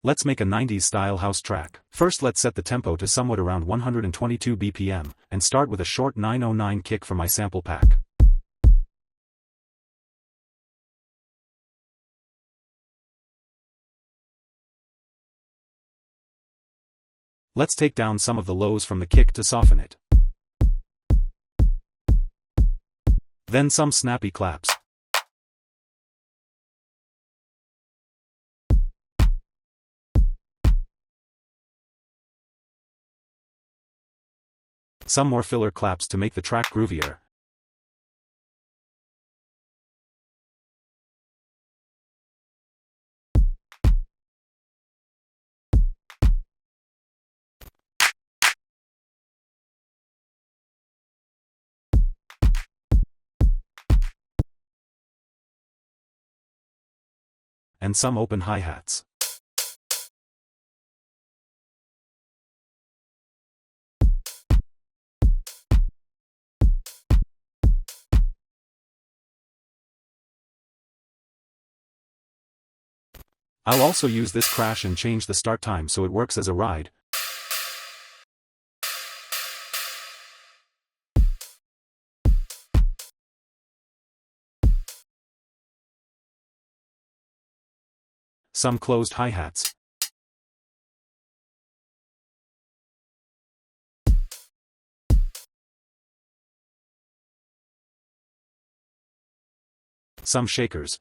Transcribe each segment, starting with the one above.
Let's make a 90s style house track. First let's set the tempo to somewhat around 122 BPM, and start with a short 909 kick from my sample pack. Let's take down some of the lows from the kick to soften it. Then some snappy claps. Some more filler claps to make the track groovier. And some open hi-hats. I'll also use this crash and change the start time so it works as a ride. Some closed hi-hats. Some shakers.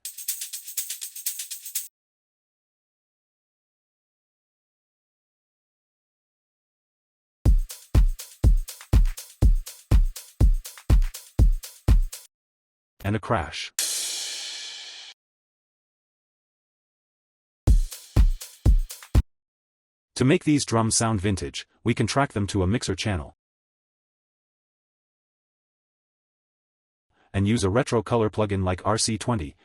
And a crash. To make these drums sound vintage, we can track them to a mixer channel and use a retro color plugin like RC20.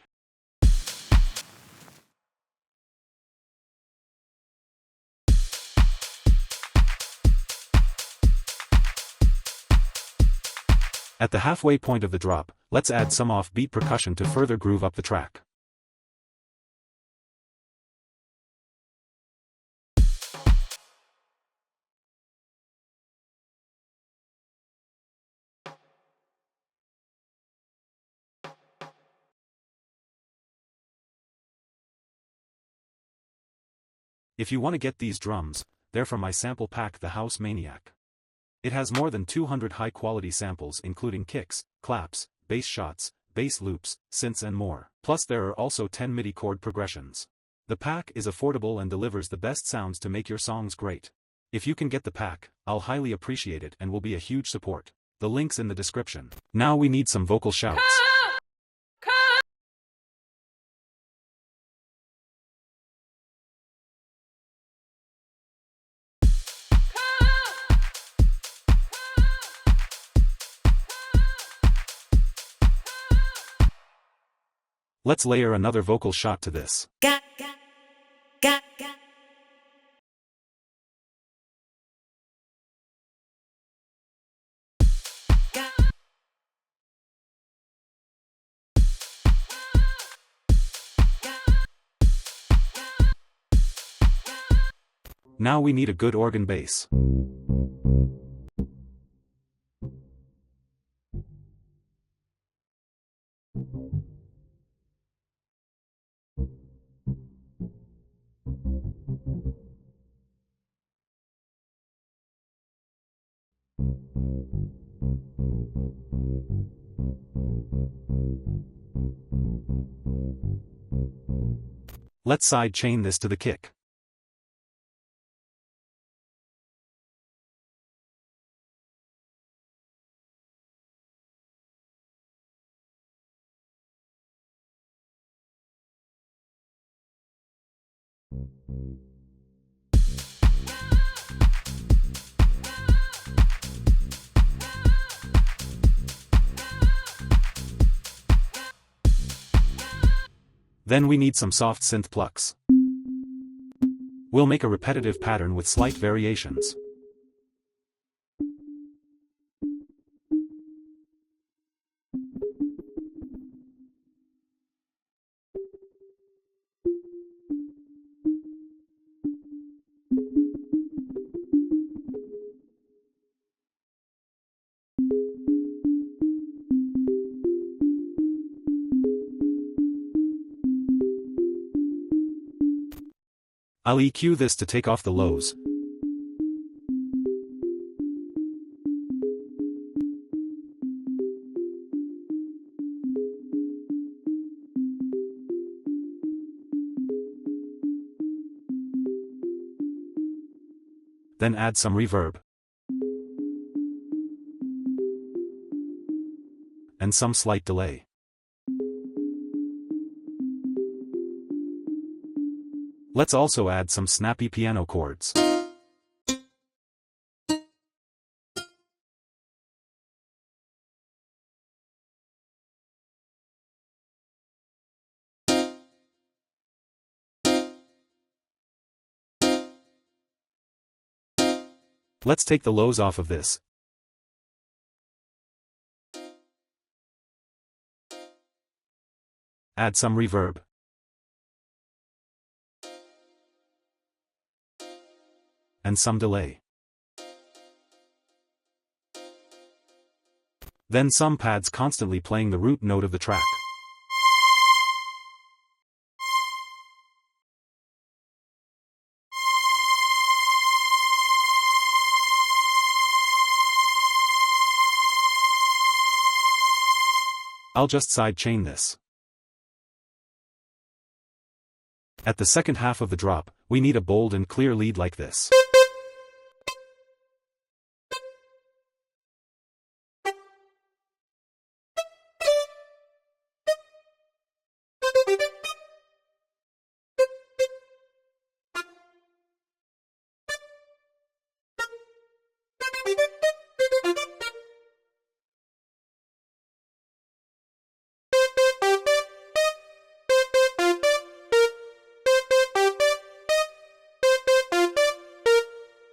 At the halfway point of the drop, let's add some off-beat percussion to further groove up the track. If you want to get these drums, they're from my sample pack, the House Maniac. It has more than 200 high-quality samples including kicks, claps, bass shots, bass loops, synths and more. Plus there are also 10 MIDI chord progressions. The pack is affordable and delivers the best sounds to make your songs great. If you can get the pack, I'll highly appreciate it and will be a huge support. The link's in the description. Now we need some vocal shouts. Let's layer another vocal shot to this. Now we need a good organ bass. Let's side chain this to the kick. Then we need some soft synth plucks. We'll make a repetitive pattern with slight variations. I'll EQ this to take off the lows. Then add some reverb. And some slight delay. Let's also add some snappy piano chords. Let's take the lows off of this. Add some reverb. And some delay. Then some pads constantly playing the root note of the track. I'll just sidechain this. At the second half of the drop, we need a bold and clear lead like this.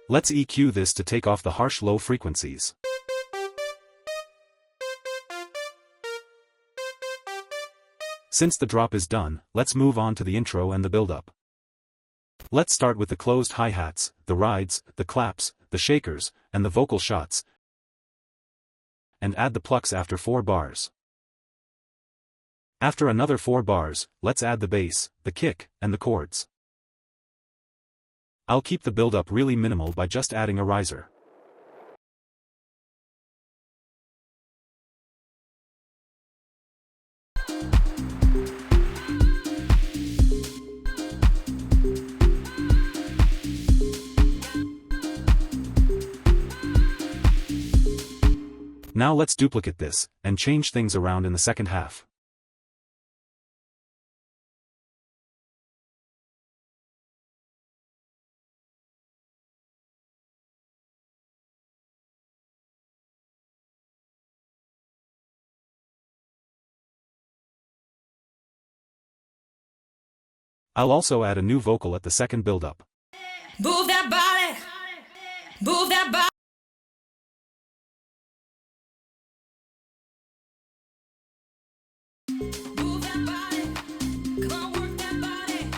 Let's EQ this to take off the harsh low frequencies. Since the drop is done, let's move on to the intro and the build-up. Let's start with the closed hi-hats, the rides, the claps, the shakers, and the vocal shots, and add the plucks after 4 bars. After another 4 bars, let's add the bass, the kick, and the chords. I'll keep the build-up really minimal by just adding a riser. Now let's duplicate this, and change things around in the second half. I'll also add a new vocal at the second build-up. Move that body. Move that body. Move that body. Come on, work that body.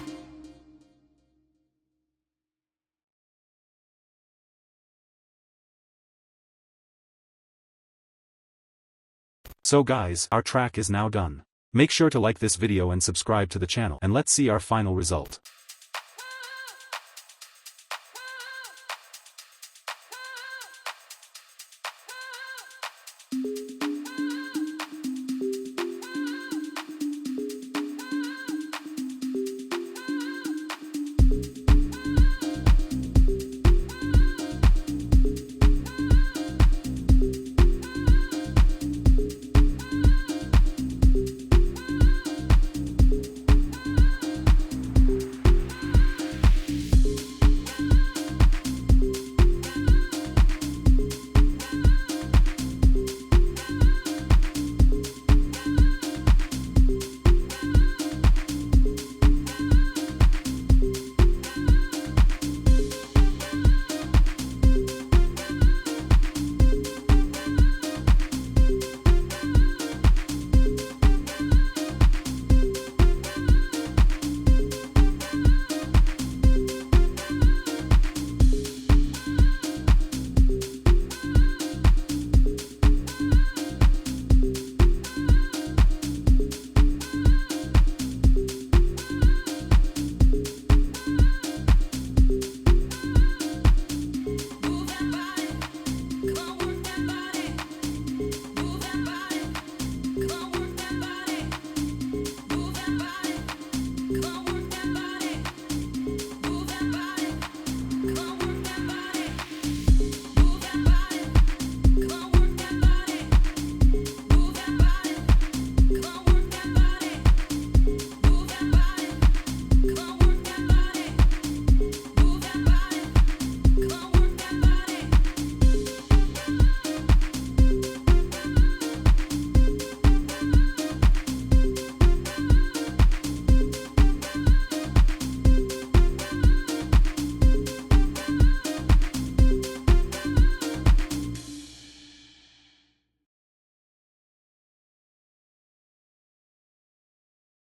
So guys, our track is now done. Make sure to like this video and subscribe to the channel, and let's see our final result.